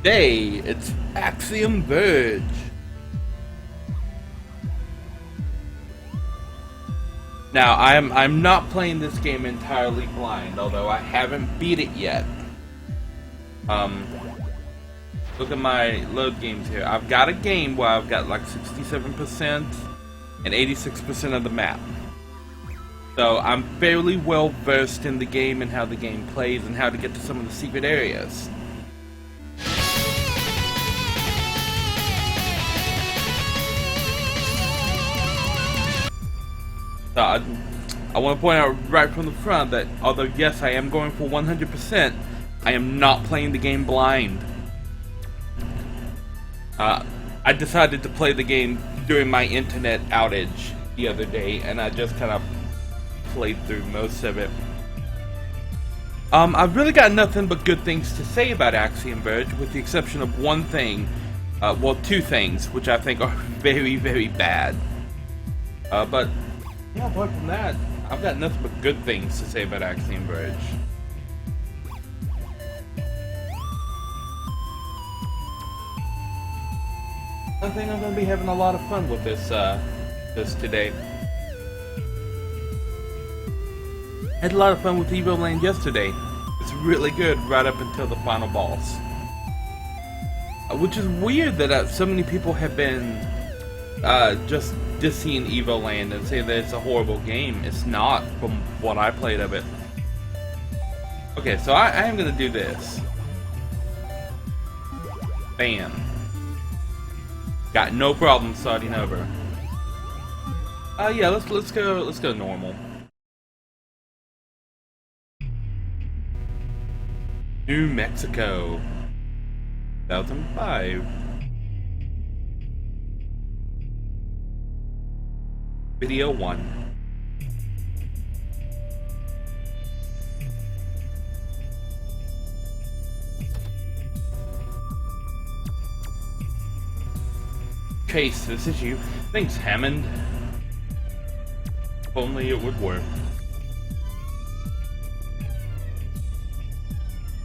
Today, it's Axiom Verge. Now, I'm not playing this game entirely blind, although I haven't beat it yet. Look at my load games here. I've got a game where I've got like 67% and 86% of the map. So I'm fairly well versed in the game and how the game plays and how to get to some of the secret areas. So I want to point out right from the front that although yes, I am going for 100%, I am not playing the game blind. I decided to play the game during my internet outage the other day, and I just kind of played through most of it. I've really got nothing but good things to say about Axiom Verge, with the exception of one thing, well, two things, which I think are very, very bad. But yeah, apart from that, I've got nothing but good things to say about Axiom Verge. I think I'm going to be having a lot of fun with this today. I had a lot of fun with Evo Land yesterday. It's really good right up until the final boss. Which is weird that so many people have been just dissing Evo Land and saying that it's a horrible game. It's not, from what I played of it. Okay, so I am going to do this. Bam. Got no problem starting over. Yeah, let's go normal. New Mexico, 2005. Video 1. Chase, this is you. Thanks, Hammond. If only it would work.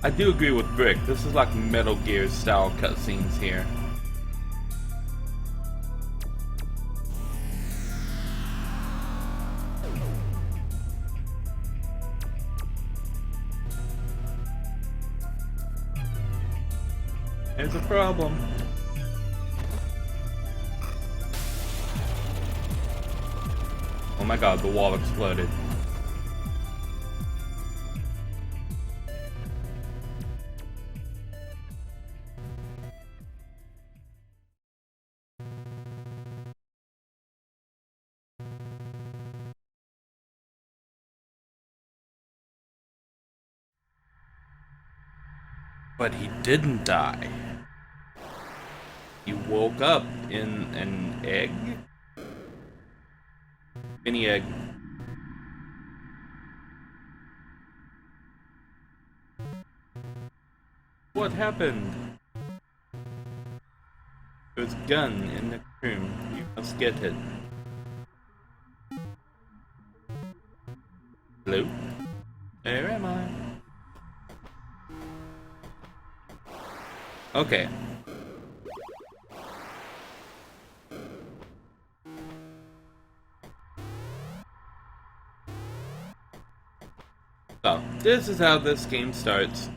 I do agree with Brick. This is like Metal Gear style cutscenes here. There's a problem. Oh my god, the wall exploded. But he didn't die. He woke up in an egg? Mini egg. What happened? There's a gun in the room. You must get it. Hello? Where am I? Okay. So, this is how this game starts.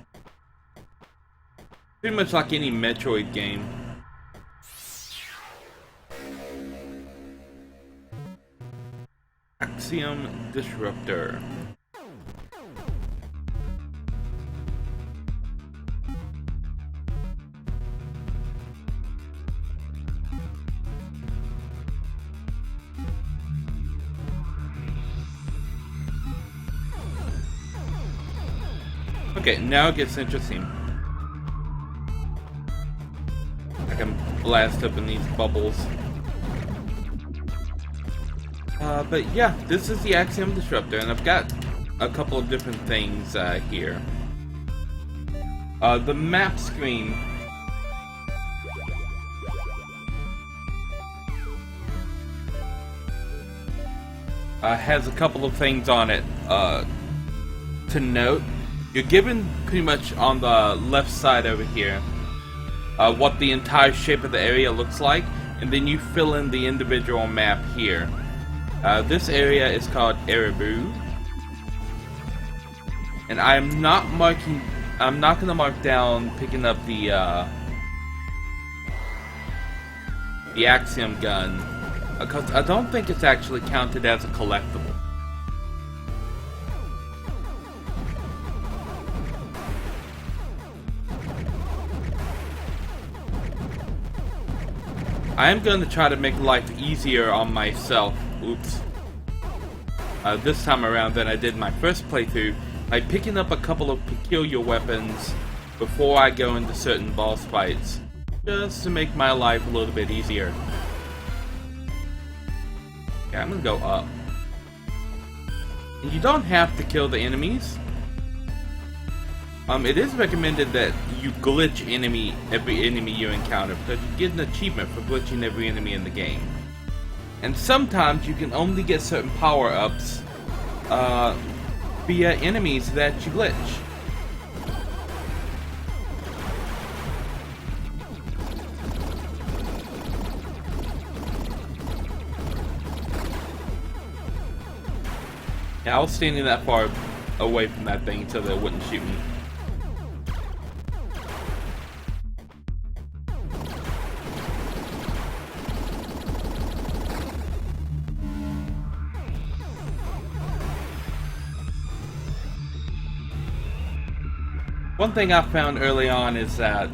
Pretty much like any Metroid game. Axiom Disruptor. Okay, now it gets interesting. I can blast up in these bubbles. But yeah, this is the Axiom Disruptor, and I've got a couple of different things here. The map screen has a couple of things on it to note. You're given pretty much on the left side over here what the entire shape of the area looks like, and then you fill in the individual map here. This area is called Ereboo, and I'm not gonna mark down picking up the Axiom gun, because I don't think it's actually counted as a collectible. I am going to try to make life easier on myself. Oops. This time around than I did my first playthrough by picking up a couple of peculiar weapons before I go into certain boss fights, just to make my life a little bit easier. Okay, I'm gonna go up. And you don't have to kill the enemies. It is recommended that you glitch every enemy you encounter, because you get an achievement for glitching every enemy in the game. And sometimes you can only get certain power-ups via enemies that you glitch. Yeah, I was standing that far away from that thing so that it wouldn't shoot me. One thing I found early on is that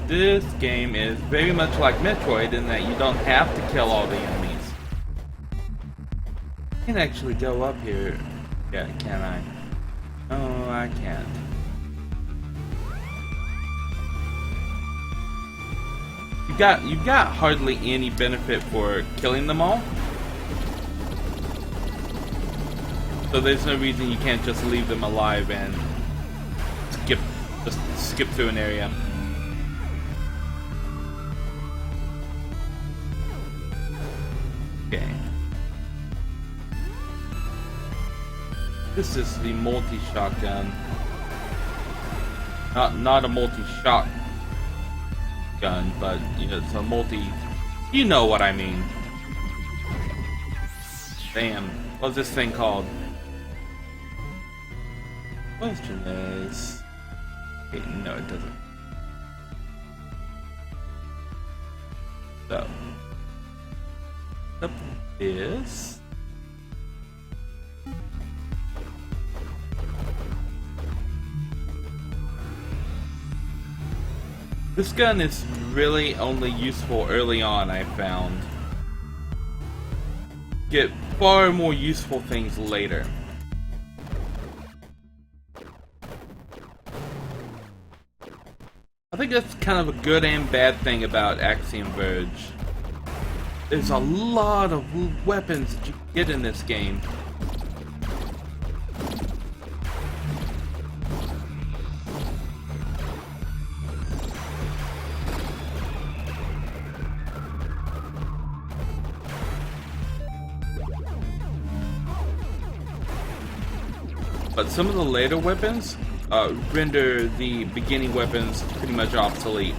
this game is very much like Metroid in that you don't have to kill all the enemies. I can actually go up here. Yeah, can I? Oh, I can't. You've got hardly any benefit for killing them all. So there's no reason you can't just leave them alive and skip through an area. Okay. This is the multi-shotgun. Not a multi-shot gun, but you know, it's a multi. You know what I mean. Damn. What's this thing called? Question is. Okay, no, it doesn't. So. Up this. This gun is really only useful early on, I found. Get far more useful things later. I think that's kind of a good and bad thing about Axiom Verge. There's a lot of weapons that you can get in this game. But some of the later weapons render the beginning weapons pretty much obsolete.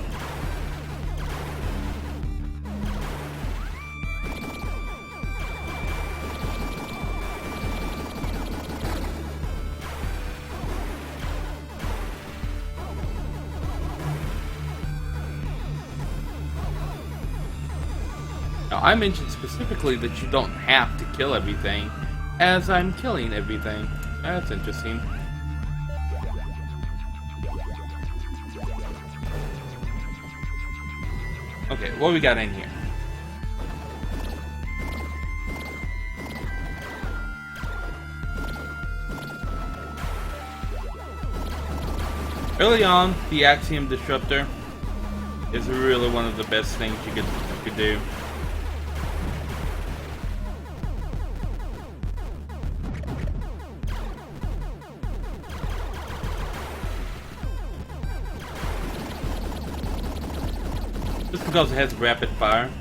Now, I mentioned specifically that you don't have to kill everything, as I'm killing everything. That's interesting. Okay, what we got in here? Early on, the Axiom Disruptor is really one of the best things you could do. Just because it has rapid fire.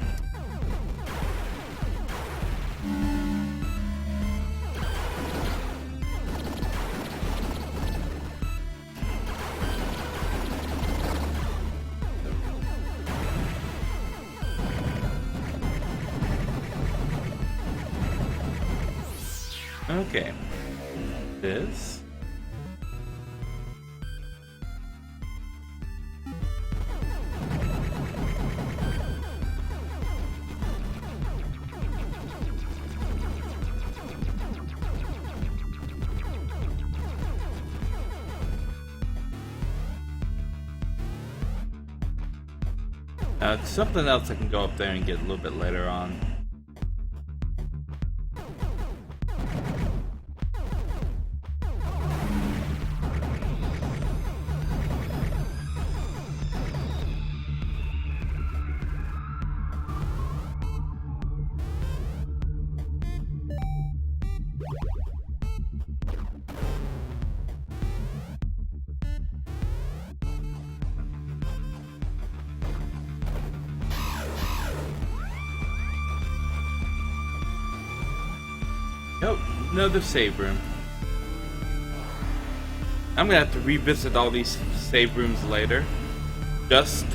Okay. This. Something else I can go up there and get a little bit later on. Nope, another save room. I'm gonna have to revisit all these save rooms later. Just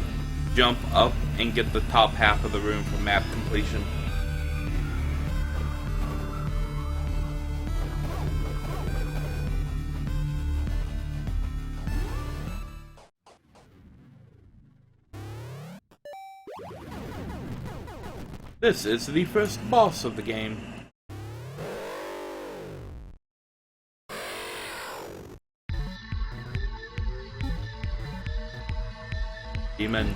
jump up and get the top half of the room for map completion. This is the first boss of the game. Demon.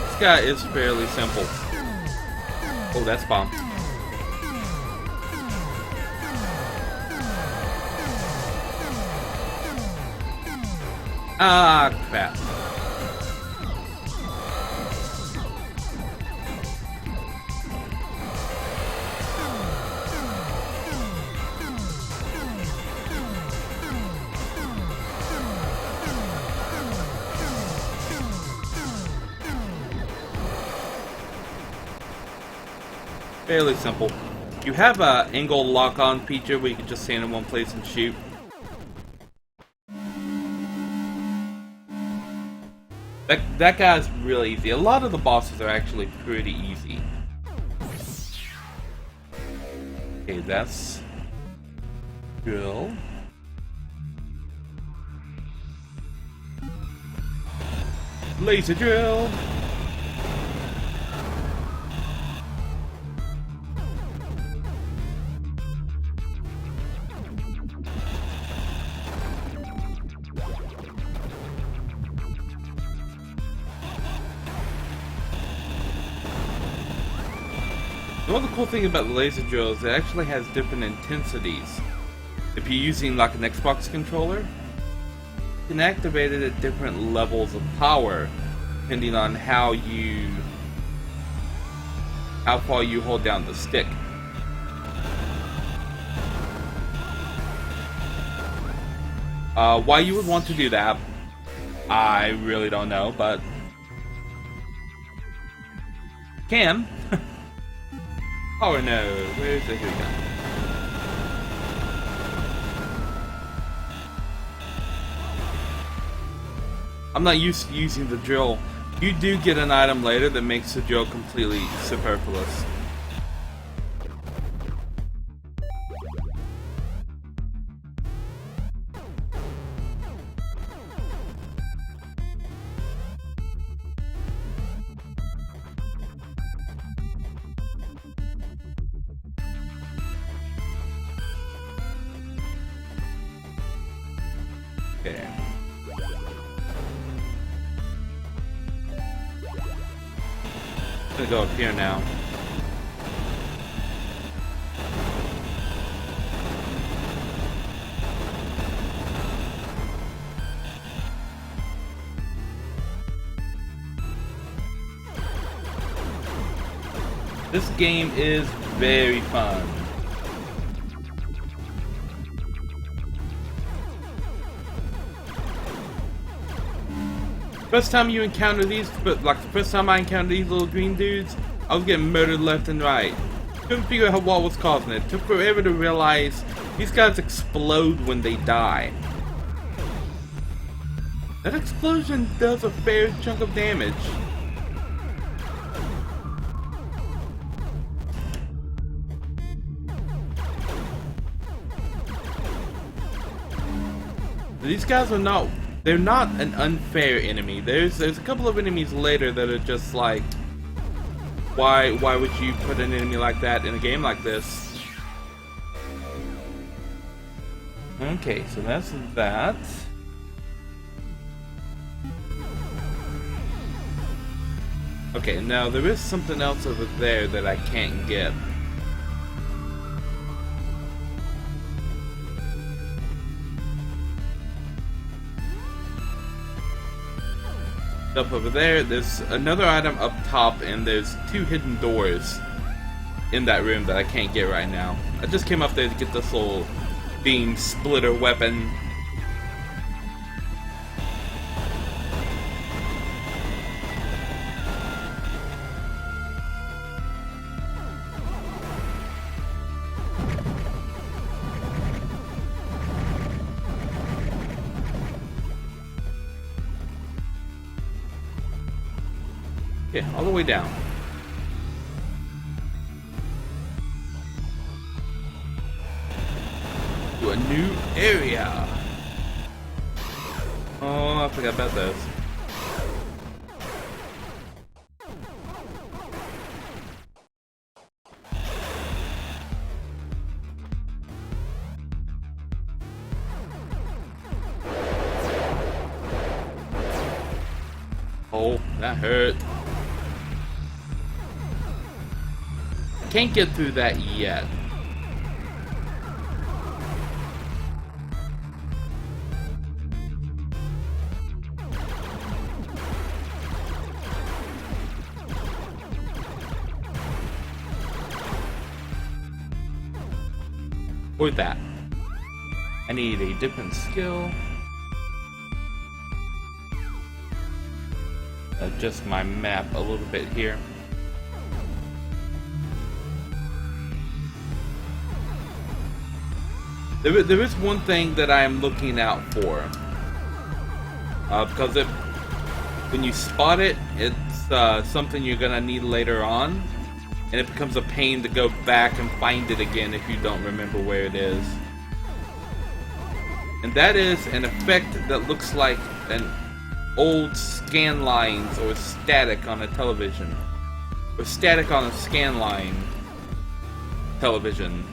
This guy is fairly simple. Oh, that's bomb. Ah, crap. Fairly simple. You have a angle lock-on feature where you can just stand in one place and shoot. That guy's really easy. A lot of the bosses are actually pretty easy. Okay, that's drill. Laser drill. One of the cool things about the laser drill is it actually has different intensities. If you're using like an Xbox controller, you can activate it at different levels of power depending on how far you hold down the stick. Why you would want to do that, I really don't know, but can. Oh no, where is it? Here we go. I'm not used to using the drill. You do get an item later that makes the drill completely superfluous. Okay. I'm gonna go up here now. This game is very fun. First time you encounter these, but like the first time I encountered these little green dudes, I was getting murdered left and right. Couldn't figure out what was causing it. Took forever to realize These guys explode when they die. That explosion does a fair chunk of damage. These guys are not, they're not an unfair enemy. There's a couple of enemies later that are just like, why would you put an enemy like that in a game like this? Okay, so that's that. Okay, now there is something else over there that I can't get. Up over there, there's another item up top, and there's 2 hidden doors in that room that I can't get right now. I just came up there to get this little beam splitter weapon. Okay, all the way down. To a new area. Oh, I forgot about those. Oh, that hurt. Can't get through that yet. Or that. I need a different skill. Adjust my map a little bit here. There is one thing that I am looking out for, because when you spot it, it's something you're gonna need later on, and it becomes a pain to go back and find it again if you don't remember where it is. And that is an effect that looks like an old scan lines or static on a television, or static on a scan line television.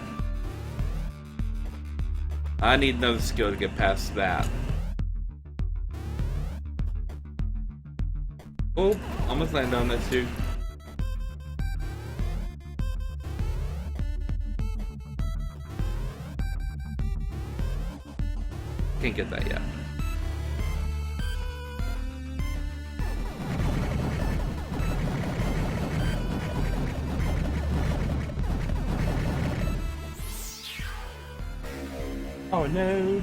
I need another skill to get past that. Oh, almost landed on this dude. Can't get that yet. Oh no.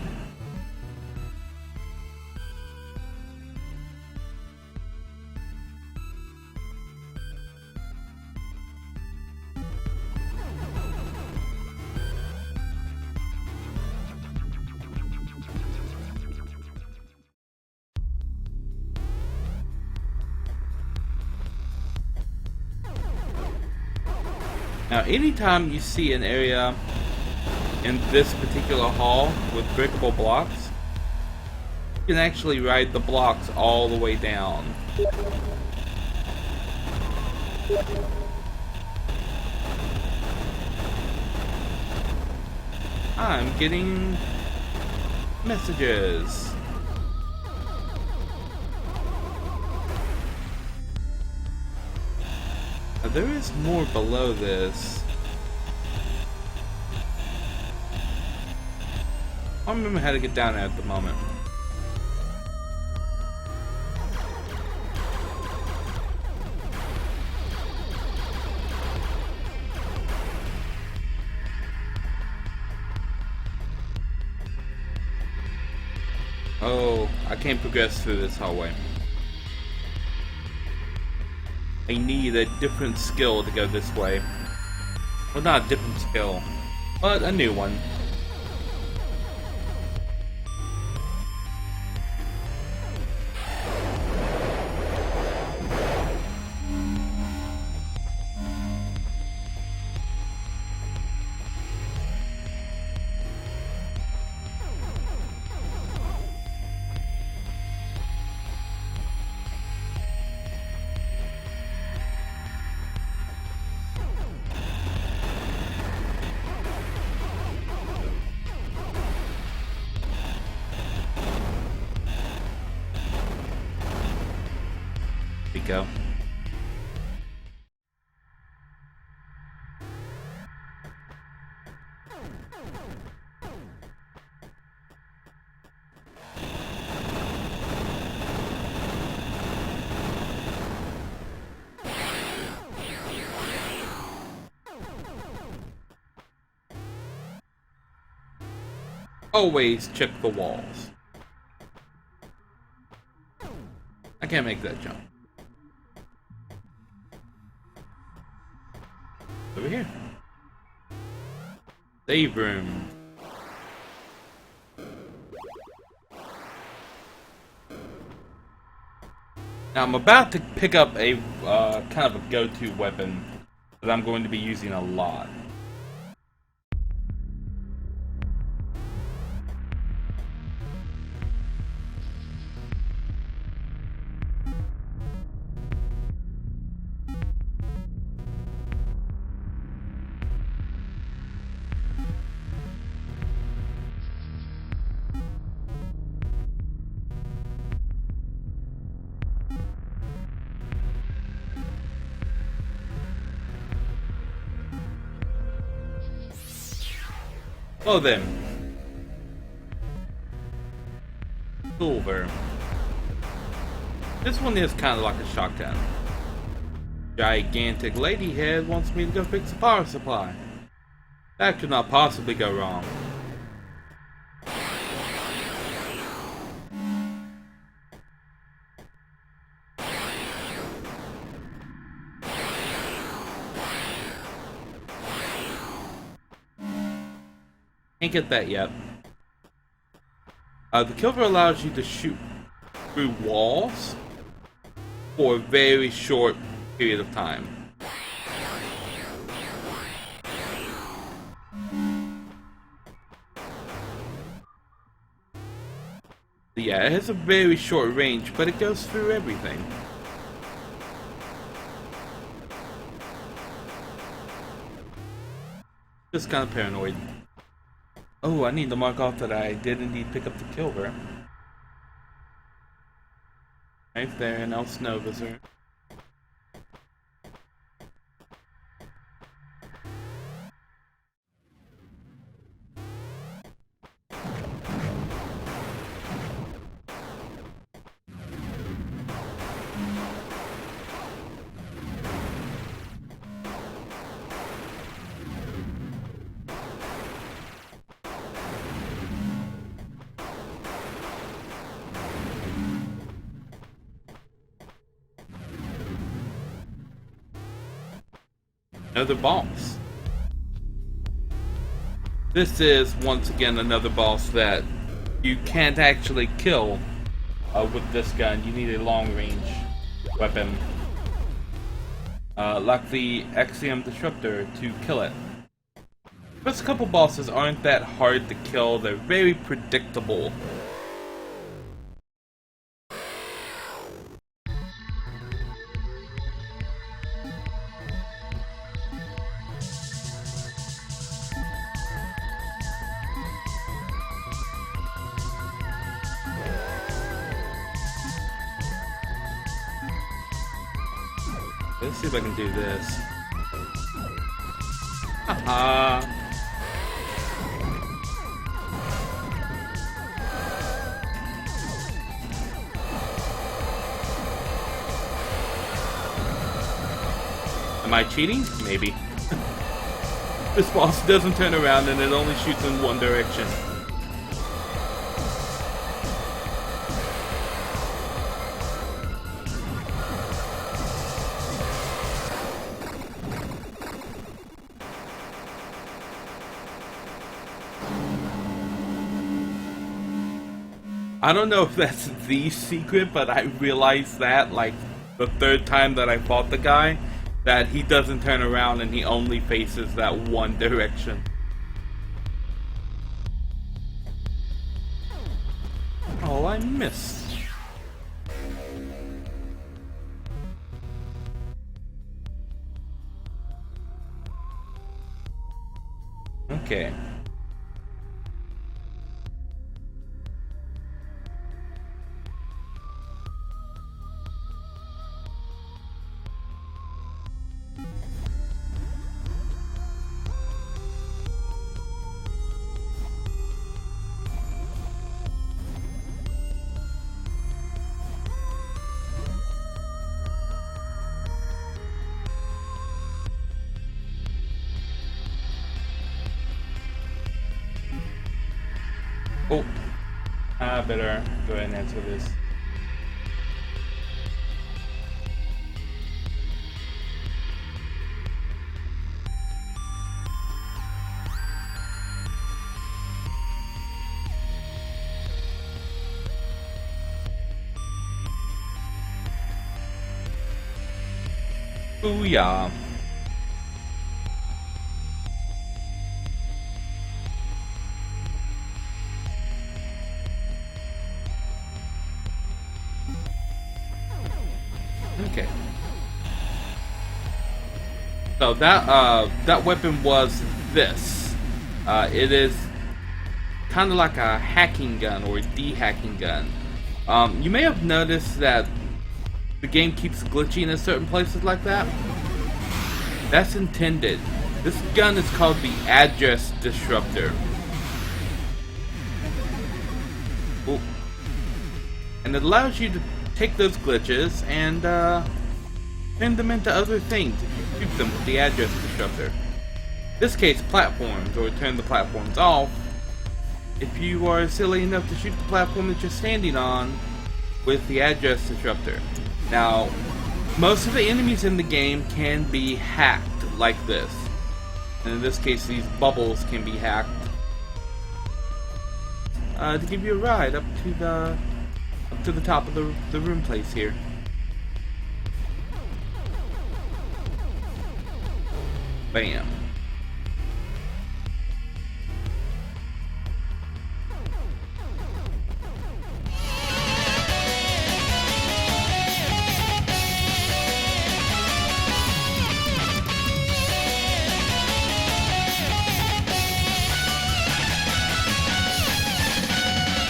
Now, anytime you see an area in this particular hall with breakable blocks, you can actually ride the blocks all the way down. I'm getting messages. Now, there is more below this. I don't remember how to get down there at the moment. Oh, I can't progress through this hallway. I need a different skill to go this way. Well, not a different skill, but a new one. go. Always check the walls. I can't make that jump. Over here. Save room. Now I'm about to pick up a kind of a go-to weapon that I'm going to be using a lot. Oh then. Silver. This one is kind of like a shotgun. Gigantic lady head wants me to go fix the power supply. That could not possibly go wrong. Can't get that yet. The killer allows you to shoot through walls for a very short period of time. Yeah, it has a very short range, but it goes through everything. Just kind of paranoid. Oh, I need to mark off that I did indeed pick up the killer. Right there, and now snow visitor. Another boss. This is once again another boss that you can't actually kill with this gun. You need a long range weapon like the Axiom disruptor to kill it. First couple bosses aren't that hard to kill. They're very predictable. Let's see if I can do this. Haha. Am I cheating? Maybe. This boss doesn't turn around and it only shoots in one direction. I don't know if that's the secret, but I realized that, like, the third time that I fought the guy, that he doesn't turn around and he only faces that one direction. Oh, I missed. Okay. Oh, I better go ahead and answer this. Booyah. Okay. So that weapon was this. It is kind of like a hacking gun or a de-hacking gun. You may have noticed that the game keeps glitching in certain places like that. That's intended. This gun is called the Address Disruptor. Ooh. And it allows you to take those glitches and turn them into other things if you shoot them with the Address Disruptor. In this case, platforms, or turn the platforms off if you are silly enough to shoot the platform that you're standing on with the Address Disruptor. Now, most of the enemies in the game can be hacked like this. And in this case, these bubbles can be hacked to give you a ride up to the top of the room place here. Bam.